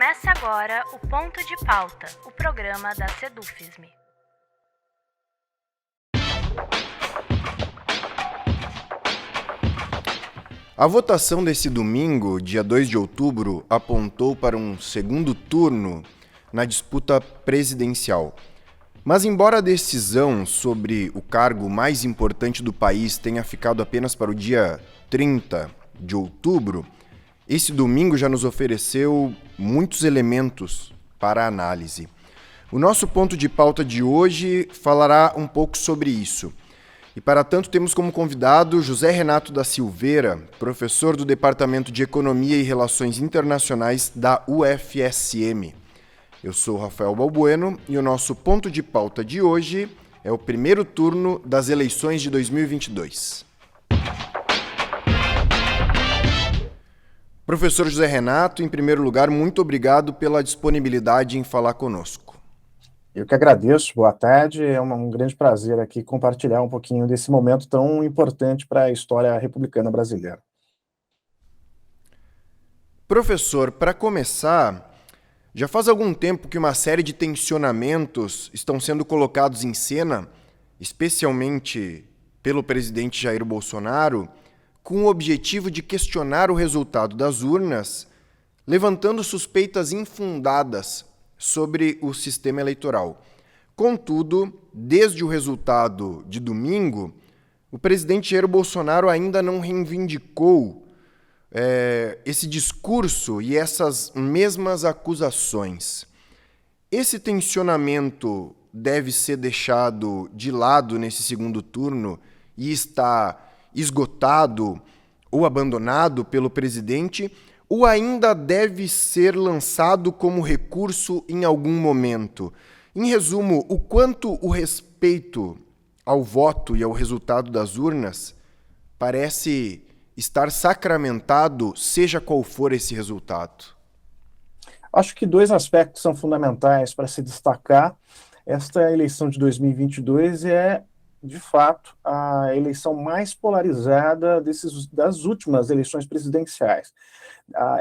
Começa agora o Ponto de Pauta, o programa da Sedufisme. A votação desse domingo, dia 2 de outubro, apontou para um segundo turno na disputa presidencial. Mas embora a decisão sobre o cargo mais importante do país tenha ficado apenas para o dia 30 de outubro, esse domingo já nos ofereceu muitos elementos para a análise. O nosso ponto de pauta de hoje falará um pouco sobre isso. E para tanto temos como convidado José Renato da Silveira, professor do Departamento de Economia e Relações Internacionais da UFSM. Eu sou Rafael Balbueno e o nosso ponto de pauta de hoje é o primeiro turno das eleições de 2022. Professor José Renato, em primeiro lugar, muito obrigado pela disponibilidade em falar conosco. Eu que agradeço, boa tarde, é um grande prazer aqui compartilhar um pouquinho desse momento tão importante para a história republicana brasileira. Professor, para começar, já faz algum tempo que uma série de tensionamentos estão sendo colocados em cena, especialmente pelo presidente Jair Bolsonaro, com o objetivo de questionar o resultado das urnas, levantando suspeitas infundadas sobre o sistema eleitoral. Contudo, desde o resultado de domingo, o presidente Jair Bolsonaro ainda não reivindicou esse discurso e essas mesmas acusações. Esse tensionamento deve ser deixado de lado nesse segundo turno e está esgotado ou abandonado pelo presidente, ou ainda deve ser lançado como recurso em algum momento? Em resumo, o quanto o respeito ao voto e ao resultado das urnas parece estar sacramentado, seja qual for esse resultado? Acho que dois aspectos são fundamentais para se destacar. Esta eleição de 2022 é, de fato, a eleição mais polarizada das últimas eleições presidenciais.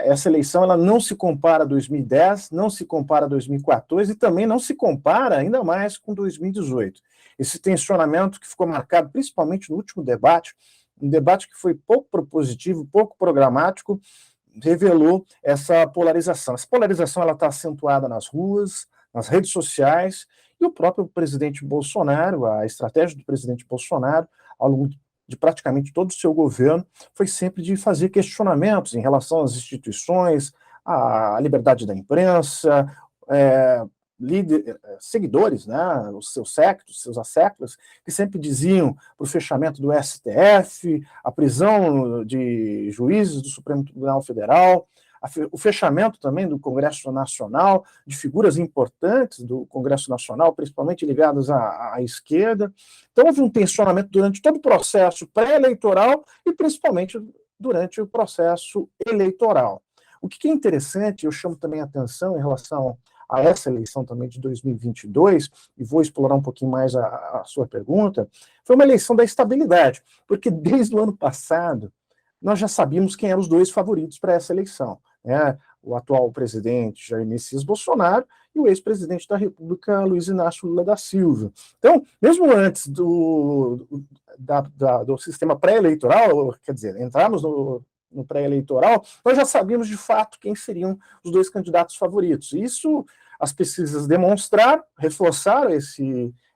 Essa eleição ela não se compara a 2010, não se compara a 2014 e também não se compara ainda mais com 2018. Esse tensionamento que ficou marcado principalmente no último debate, um debate que foi pouco propositivo, pouco programático, revelou essa polarização. Essa polarização ela está acentuada nas ruas, nas redes sociais, e o próprio presidente Bolsonaro, a estratégia do presidente Bolsonaro, ao longo de praticamente todo o seu governo, foi sempre de fazer questionamentos em relação às instituições, à liberdade da imprensa, seguidores, né, os seus séquitos, seus asseclas, que sempre diziam para o fechamento do STF, a prisão de juízes do Supremo Tribunal Federal, o fechamento também do Congresso Nacional, de figuras importantes do Congresso Nacional, principalmente ligadas à esquerda. Então, houve um tensionamento durante todo o processo pré-eleitoral e principalmente durante o processo eleitoral. O que é interessante, eu chamo também a atenção em relação a essa eleição também de 2022, e vou explorar um pouquinho mais a sua pergunta, foi uma eleição da estabilidade, porque desde o ano passado nós já sabíamos quem eram os dois favoritos para essa eleição, né? O atual presidente Jair Messias Bolsonaro e o ex-presidente da República, Luiz Inácio Lula da Silva. Então, mesmo antes do sistema pré-eleitoral, quer dizer, entrarmos no pré-eleitoral, nós já sabíamos de fato quem seriam os dois candidatos favoritos. Isso as pesquisas demonstraram, reforçaram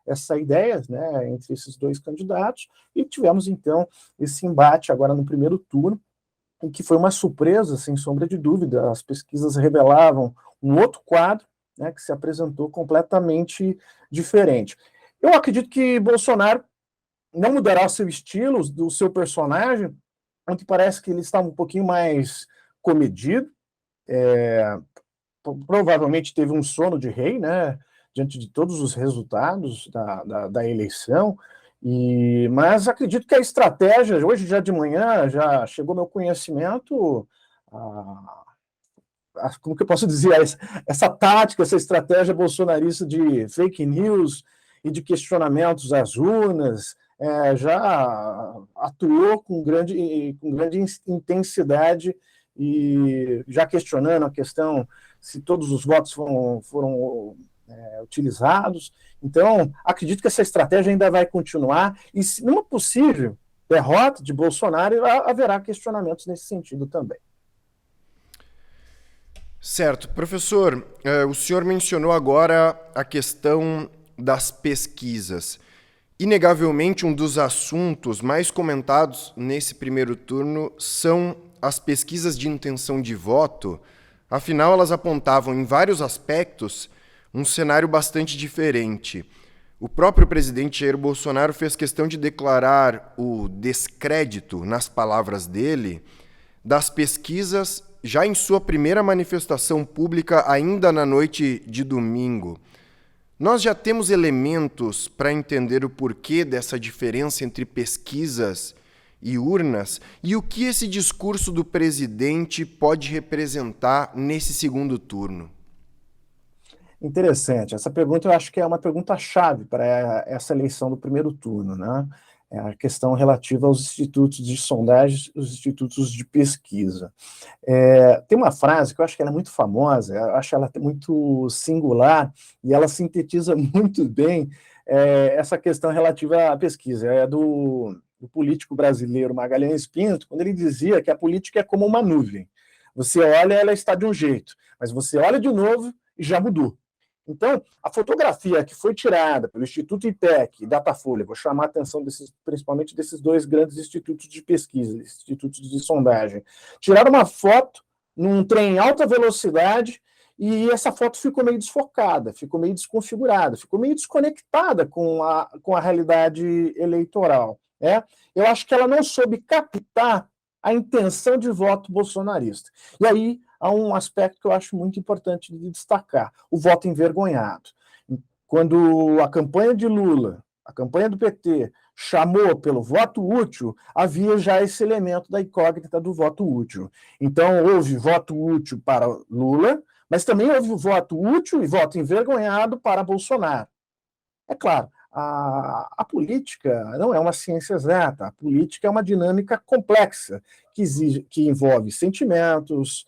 essa ideia, né, entre esses dois candidatos, e tivemos então esse embate agora no primeiro turno, em que foi uma surpresa, sem sombra de dúvida. As pesquisas revelavam um outro quadro, né, que se apresentou completamente diferente. Eu acredito que Bolsonaro não mudará o seu estilo, o seu personagem, onde parece que ele está um pouquinho mais comedido, provavelmente teve um sono de rei, né, diante de todos os resultados da eleição, mas acredito que a estratégia, hoje já de manhã, já chegou ao meu conhecimento, como que eu posso dizer, essa tática, essa estratégia bolsonarista de fake news e de questionamentos às urnas, já atuou com grande intensidade e já questionando a questão se todos os votos foram utilizados. Então, acredito que essa estratégia ainda vai continuar, e numa possível derrota de Bolsonaro, haverá questionamentos nesse sentido também. Certo. Professor, o senhor mencionou agora a questão das pesquisas. Inegavelmente, um dos assuntos mais comentados nesse primeiro turno são as pesquisas de intenção de voto. Afinal, elas apontavam em vários aspectos um cenário bastante diferente. O próprio presidente Jair Bolsonaro fez questão de declarar o descrédito, nas palavras dele, das pesquisas já em sua primeira manifestação pública, ainda na noite de domingo. Nós já temos elementos para entender o porquê dessa diferença entre pesquisas e urnas e o que esse discurso do presidente pode representar nesse segundo turno. Interessante. Essa pergunta eu acho que é uma pergunta-chave para essa eleição do primeiro turno, né? É a questão relativa aos institutos de sondagem, os institutos de pesquisa. Tem uma frase que eu acho que ela é muito famosa, eu acho ela muito singular, e ela sintetiza muito bem essa questão relativa à pesquisa. É do político brasileiro Magalhães Pinto, quando ele dizia que a política é como uma nuvem. Você olha, ela está de um jeito, mas você olha de novo e já mudou. Então, a fotografia que foi tirada pelo Instituto IPEC e Datafolha, vou chamar a atenção principalmente desses dois grandes institutos de pesquisa, institutos de sondagem, tiraram uma foto num trem em alta velocidade e essa foto ficou meio desfocada, ficou meio desconfigurada, ficou meio desconectada com a realidade eleitoral. Eu acho que ela não soube captar a intenção de voto bolsonarista. E aí há um aspecto que eu acho muito importante de destacar: o voto envergonhado. Quando a campanha de Lula, a campanha do PT, chamou pelo voto útil, havia já esse elemento da incógnita do voto útil. Então, houve voto útil para Lula, mas também houve voto útil e voto envergonhado para Bolsonaro. É claro, a política não é uma ciência exata, a política é uma dinâmica complexa, que envolve sentimentos,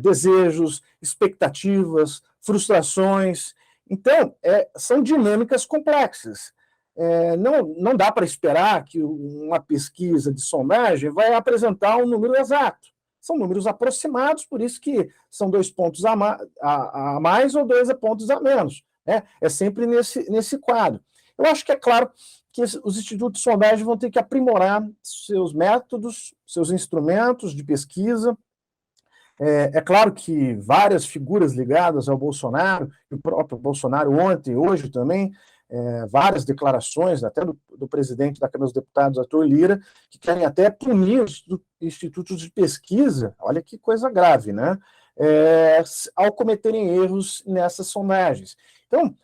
desejos, expectativas, frustrações. Então, são dinâmicas complexas. Não dá para esperar que uma pesquisa de sondagem vai apresentar um número exato. São números aproximados, por isso que são 2 pontos a mais ou 2 pontos a menos. É sempre nesse quadro. Eu acho que é claro que os institutos de sondagem vão ter que aprimorar seus métodos, seus instrumentos de pesquisa. É claro que várias figuras ligadas ao Bolsonaro, o próprio Bolsonaro ontem, hoje também, várias declarações, até do presidente da Câmara dos Deputados, Arthur Lira, que querem até punir os institutos de pesquisa, olha que coisa grave, né? Ao cometerem erros nessas sondagens. Então,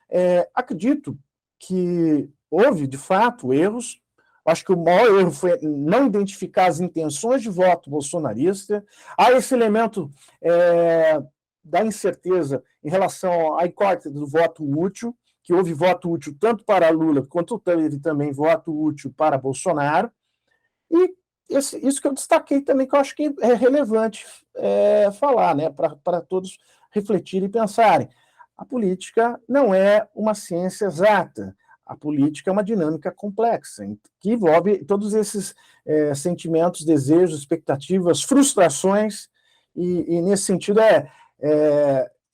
acredito que houve, de fato, erros. Acho que o maior erro foi não identificar as intenções de voto bolsonarista. Há esse elemento da incerteza em relação à incógnita do voto útil, que houve voto útil tanto para Lula quanto teve também voto útil para Bolsonaro. E isso que eu destaquei também, que eu acho que é relevante falar, né, para todos refletirem e pensarem. A política não é uma ciência exata. A política é uma dinâmica complexa, que envolve todos esses sentimentos, desejos, expectativas, frustrações, e nesse sentido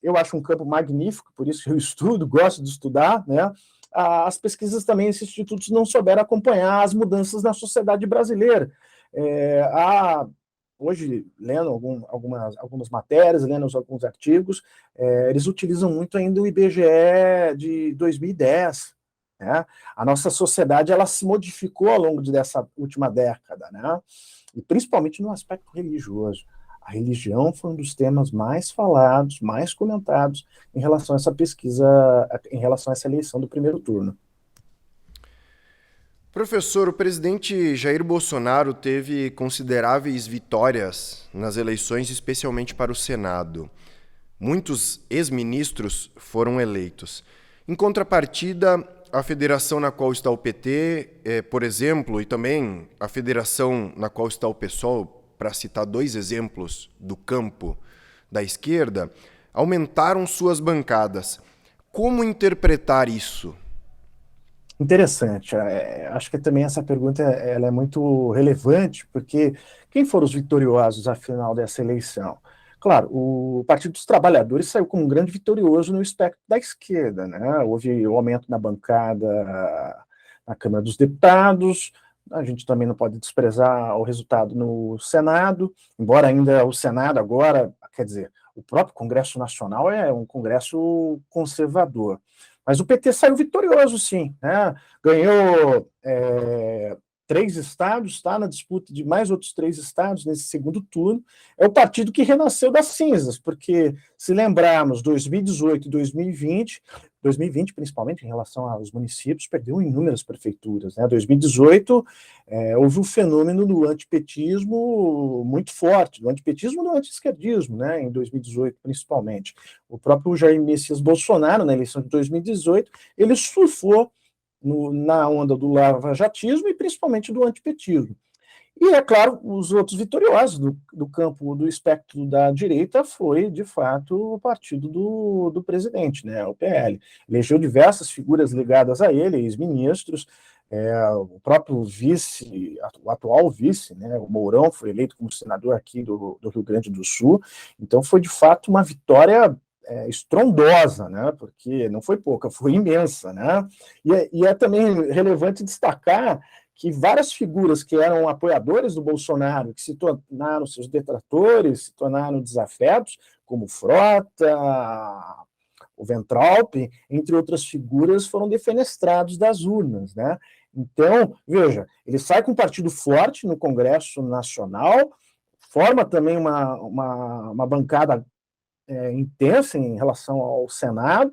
eu acho um campo magnífico, por isso que eu estudo, gosto de estudar, né? As pesquisas também, esses institutos não souberam acompanhar as mudanças na sociedade brasileira. Hoje, lendo algumas matérias, lendo alguns artigos, eles utilizam muito ainda o IBGE de 2010, né? A nossa sociedade ela se modificou ao longo dessa última década, né? E principalmente no aspecto religioso. A religião foi um dos temas mais falados, mais comentados em relação a essa pesquisa, em relação a essa eleição do primeiro turno. Professor, o presidente Jair Bolsonaro teve consideráveis vitórias nas eleições, especialmente para o Senado. Muitos ex-ministros foram eleitos. Em contrapartida, a federação na qual está o PT, por exemplo, e também a federação na qual está o PSOL, para citar dois exemplos do campo da esquerda, aumentaram suas bancadas. Como interpretar isso? Interessante. Acho que também essa pergunta ela é muito relevante, porque quem foram os vitoriosos, afinal, dessa eleição? Claro, o Partido dos Trabalhadores saiu como um grande vitorioso no espectro da esquerda, né? Houve o aumento na bancada na Câmara dos Deputados. A gente também não pode desprezar o resultado no Senado, embora ainda o Senado agora, quer dizer, o próprio Congresso Nacional é um congresso conservador. Mas o PT saiu vitorioso, sim, né? Ganhou 3 estados, está na disputa de mais outros 3 estados nesse segundo turno. É o partido que renasceu das cinzas, porque, se lembrarmos, 2018 e 2020 principalmente em relação aos municípios, perdeu inúmeras prefeituras, né? 2018 houve um fenômeno do antipetismo muito forte, do antipetismo e do anti-esquerdismo, né? Em 2018 principalmente. O próprio Jair Messias Bolsonaro, na eleição de 2018, ele surfou na onda do lavajatismo e principalmente do antipetismo. E, é claro, os outros vitoriosos do campo do espectro da direita foi, de fato, o partido do presidente, né, o PL. Elegeu diversas figuras ligadas a ele, ex-ministros, o próprio vice, o atual vice, né, o Mourão, foi eleito como senador aqui do Rio Grande do Sul. Então, foi, de fato, uma vitória estrondosa, né? Porque não foi pouca, foi imensa, né? E é também relevante destacar que várias figuras que eram apoiadores do Bolsonaro, que se tornaram seus detratores, se tornaram desafetos, como Frota, o Weintraub, entre outras figuras, foram defenestrados das urnas, né? Então, veja, ele sai com um partido forte no Congresso Nacional, forma também uma bancada intensa em relação ao Senado.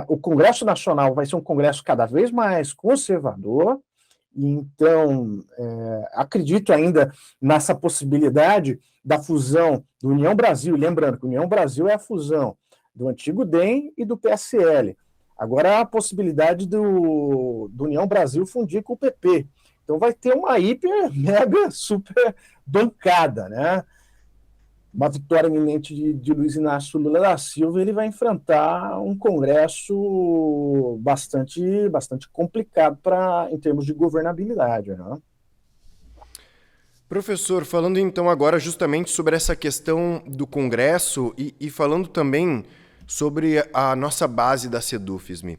O Congresso Nacional vai ser um congresso cada vez mais conservador, então acredito ainda nessa possibilidade da fusão do União Brasil, lembrando que a União Brasil é a fusão do antigo DEM e do PSL. Agora a possibilidade do União Brasil fundir com o PP. Então vai ter uma hiper, mega, super bancada, né? Uma vitória iminente de Luiz Inácio Lula da Silva, ele vai enfrentar um Congresso bastante complicado em termos de governabilidade, né? Professor, falando então agora justamente sobre essa questão do Congresso e falando também sobre a nossa base da Sedufisme.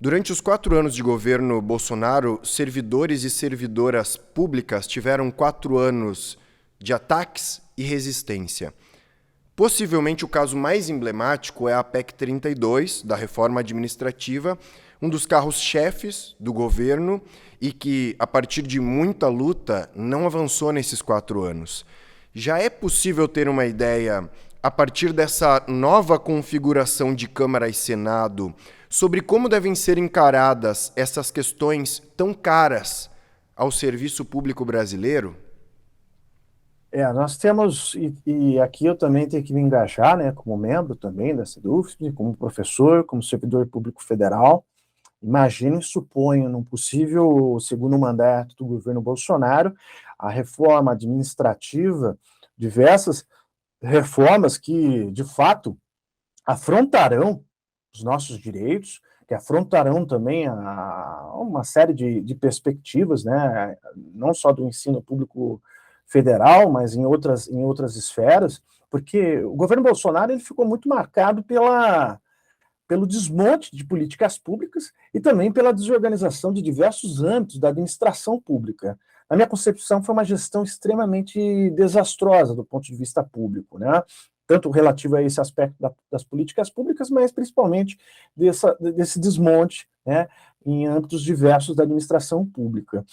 Durante os 4 anos de governo Bolsonaro, servidores e servidoras públicas tiveram 4 anos de ataques e resistência. Possivelmente o caso mais emblemático é a PEC 32, da reforma administrativa, um dos carros-chefes do governo e que, a partir de muita luta, não avançou nesses 4 anos. Já é possível ter uma ideia, a partir dessa nova configuração de Câmara e Senado, sobre como devem ser encaradas essas questões tão caras ao serviço público brasileiro? Nós temos, e aqui eu também tenho que me engajar, né, como membro também da SEDUFSB, como professor, como servidor público federal. Imagine, suponho, num possível segundo mandato do governo Bolsonaro, a reforma administrativa, diversas reformas que, de fato, afrontarão os nossos direitos, que afrontarão também uma série de perspectivas, né, não só do ensino público federal, mas em outras esferas, porque o governo Bolsonaro ele ficou muito marcado pelo desmonte de políticas públicas e também pela desorganização de diversos âmbitos da administração pública. Na minha concepção, foi uma gestão extremamente desastrosa do ponto de vista público, né? Tanto relativo a esse aspecto das políticas públicas, mas principalmente desse desmonte, né, em âmbitos diversos da administração pública.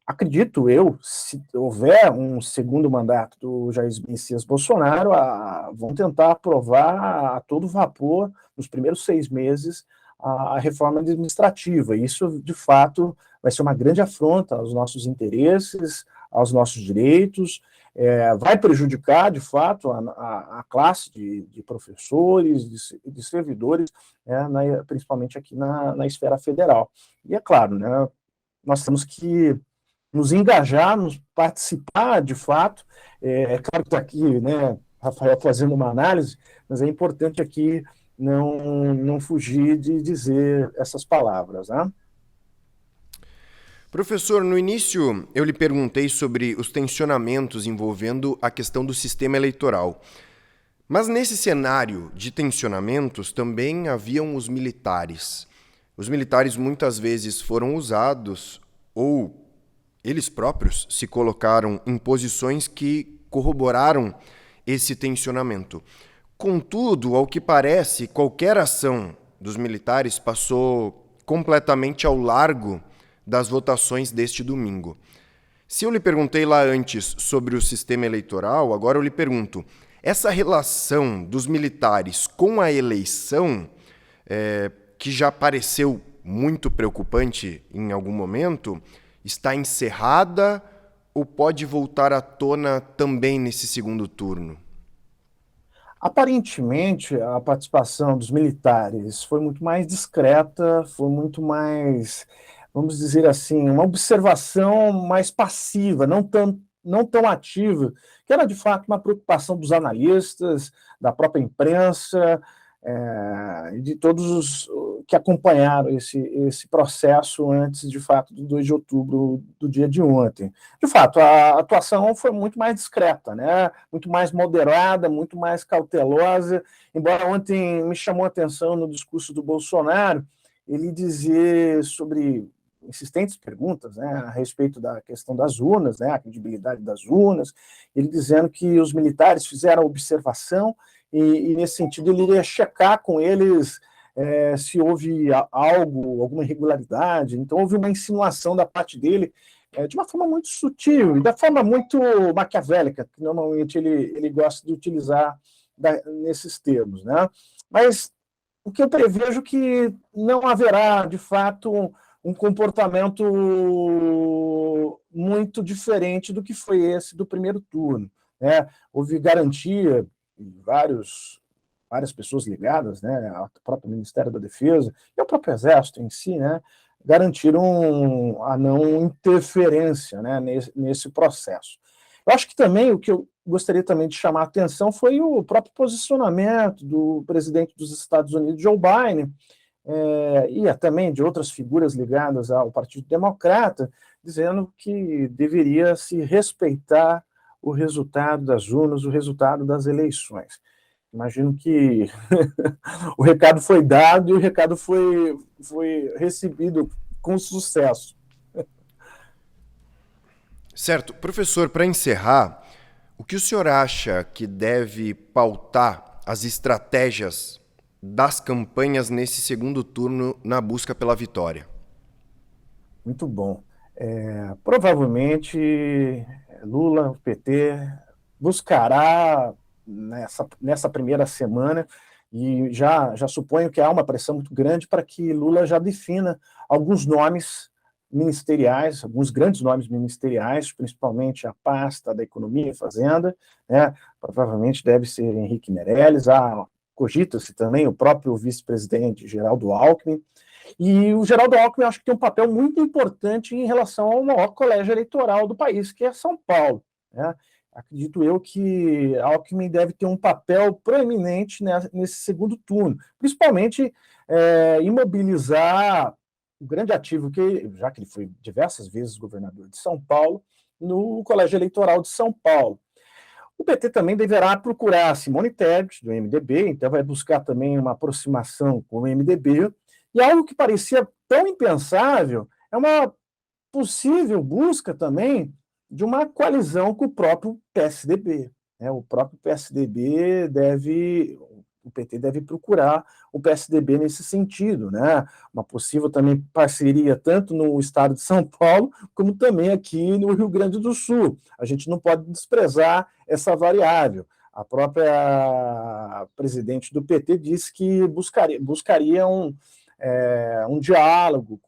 Acredito eu, se houver um segundo mandato do Jair Messias Bolsonaro, vão tentar aprovar a todo vapor, nos primeiros 6 meses, a reforma administrativa. Isso, de fato, vai ser uma grande afronta aos nossos interesses, aos nossos direitos, vai prejudicar, de fato, a classe de professores, de servidores, principalmente aqui na esfera federal. E é claro, né, nós temos que nos engajar, nos participar de fato. É claro que está aqui, né, Rafael, fazendo uma análise, mas é importante aqui não fugir de dizer essas palavras, né? Professor, no início eu lhe perguntei sobre os tensionamentos envolvendo a questão do sistema eleitoral. Mas nesse cenário de tensionamentos também haviam os militares. Os militares muitas vezes foram usados ou eles próprios se colocaram em posições que corroboraram esse tensionamento. Contudo, ao que parece, qualquer ação dos militares passou completamente ao largo das votações deste domingo. Se eu lhe perguntei lá antes sobre o sistema eleitoral, agora eu lhe pergunto: essa relação dos militares com a eleição, que já pareceu muito preocupante em algum momento, está encerrada ou pode voltar à tona também nesse segundo turno? Aparentemente, a participação dos militares foi muito mais discreta, foi muito mais, vamos dizer assim, uma observação mais passiva, não tão ativa, que era de fato uma preocupação dos analistas, da própria imprensa, de todos os que acompanharam esse processo antes, de fato, do 2 de outubro, do dia de ontem. De fato, a atuação foi muito mais discreta, né? Muito mais moderada, muito mais cautelosa, embora ontem me chamou a atenção no discurso do Bolsonaro, ele dizer sobre insistentes perguntas, né, a respeito da questão das urnas, né, a credibilidade das urnas, ele dizendo que os militares fizeram observação e nesse sentido, ele iria checar com eles se houve alguma irregularidade. Então, houve uma insinuação da parte dele, de uma forma muito sutil e da forma muito maquiavélica, que normalmente ele gosta de utilizar nesses termos, né? Mas o que eu prevejo é que não haverá, de fato, um comportamento muito diferente do que foi esse do primeiro turno, né? Houve garantia, várias pessoas ligadas, né, ao próprio Ministério da Defesa e ao próprio Exército em si, né, garantiram a não interferência, né, nesse processo. Eu acho que também o que eu gostaria também de chamar a atenção foi o próprio posicionamento do presidente dos Estados Unidos, Joe Biden, e também de outras figuras ligadas ao Partido Democrata, dizendo que deveria se respeitar o resultado das urnas, o resultado das eleições. Imagino que o recado foi dado e o recado foi recebido com sucesso. Certo. Professor, para encerrar, o que o senhor acha que deve pautar as estratégias das campanhas nesse segundo turno na busca pela vitória? Muito bom. Provavelmente Lula, o PT, buscará nessa primeira semana, e já suponho que há uma pressão muito grande para que Lula já defina alguns nomes ministeriais, alguns grandes nomes ministeriais, principalmente a pasta da Economia e Fazenda, né? Provavelmente deve ser Henrique Meirelles, cogita-se também o próprio vice-presidente Geraldo Alckmin, e o Geraldo Alckmin acho que tem um papel muito importante em relação ao maior colégio eleitoral do país, que é São Paulo, né? Acredito eu que Alckmin deve ter um papel proeminente nesse segundo turno, principalmente imobilizar o grande ativo já que ele foi diversas vezes governador de São Paulo, no colégio eleitoral de São Paulo. O PT também deverá procurar Simone Tebet, do MDB, então vai buscar também uma aproximação com o MDB, e algo que parecia tão impensável é uma possível busca também de uma coalizão com o próprio PSDB. O próprio PSDB o PT deve procurar o PSDB nesse sentido, né? Uma possível também parceria tanto no estado de São Paulo, como também aqui no Rio Grande do Sul. A gente não pode desprezar essa variável. A própria presidente do PT disse que buscaria um diálogo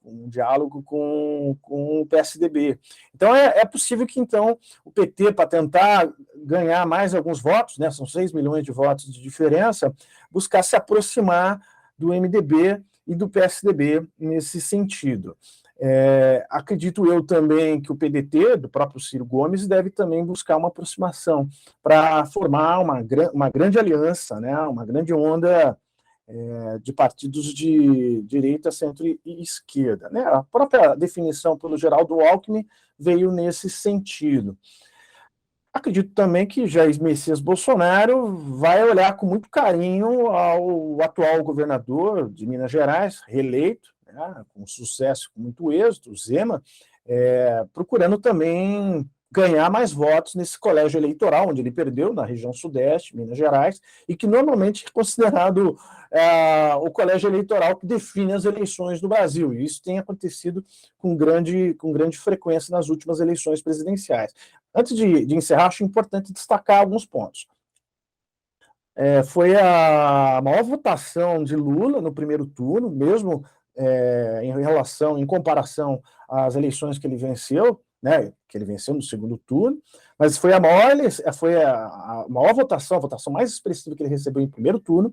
com o PSDB. Então, é possível que, então, o PT, para tentar ganhar mais alguns votos, né, são 6 milhões de votos de diferença, buscar se aproximar do MDB e do PSDB nesse sentido. Acredito eu também que o PDT, do próprio Ciro Gomes, deve também buscar uma aproximação para formar uma grande aliança, né, uma grande onda de partidos de direita, centro e esquerda. Né? A própria definição pelo Geraldo Alckmin veio nesse sentido. Acredito também que Jair Messias Bolsonaro vai olhar com muito carinho ao atual governador de Minas Gerais, reeleito, né, com sucesso, com muito êxito, o Zema, procurando também ganhar mais votos nesse colégio eleitoral, onde ele perdeu, na região sudeste, Minas Gerais, e que normalmente é considerado o colégio eleitoral que define as eleições no Brasil. E isso tem acontecido com grande frequência nas últimas eleições presidenciais. Antes de encerrar, acho importante destacar alguns pontos. Foi a maior votação de Lula no primeiro turno, mesmo em comparação às eleições que ele venceu, né, que ele venceu no segundo turno, mas foi a maior votação, a votação mais expressiva que ele recebeu em primeiro turno.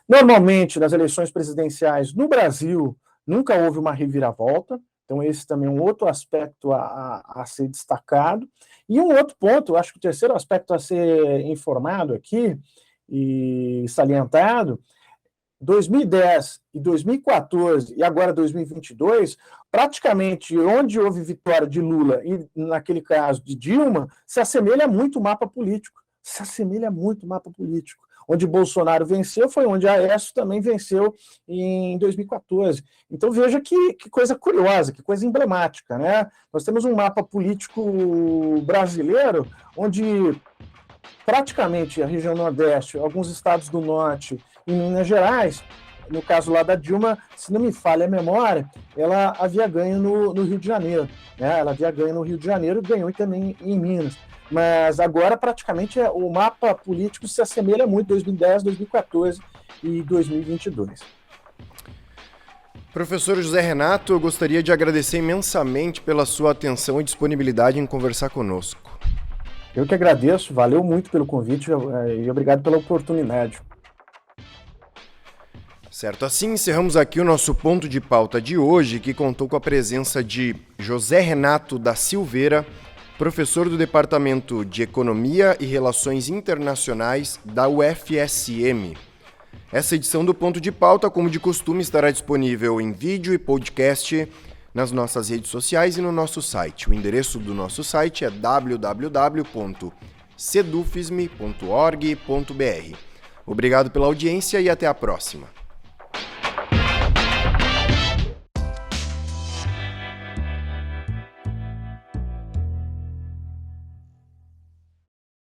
Normalmente, nas eleições presidenciais no Brasil, nunca houve uma reviravolta, então esse também é um outro aspecto a ser destacado. E um outro ponto, acho que o terceiro aspecto a ser informado aqui e salientado, 2010 e 2014 e agora 2022, praticamente onde houve vitória de Lula e, naquele caso, de Dilma, se assemelha muito o mapa político. Onde Bolsonaro venceu foi onde Aécio também venceu em 2014. Então veja que coisa curiosa, que coisa emblemática, né? Nós temos um mapa político brasileiro onde praticamente a região Nordeste, alguns estados do Norte e Minas Gerais, no caso lá da Dilma, se não me falha a memória, ela havia ganho no Rio de Janeiro, né? Ela havia ganho no Rio de Janeiro e ganhou também em Minas. Mas agora, praticamente, o mapa político se assemelha muito 2010, 2014 e 2022. Professor José Renato, eu gostaria de agradecer imensamente pela sua atenção e disponibilidade em conversar conosco. Eu que agradeço, valeu muito pelo convite e obrigado pela oportunidade. Certo, assim encerramos aqui o nosso ponto de pauta de hoje, que contou com a presença de José Renato da Silveira, professor do Departamento de Economia e Relações Internacionais da UFSM. Essa edição do Ponto de Pauta, como de costume, estará disponível em vídeo e podcast nas nossas redes sociais e no nosso site. O endereço do nosso site é www.cedufisme.org.br. Obrigado pela audiência e até a próxima.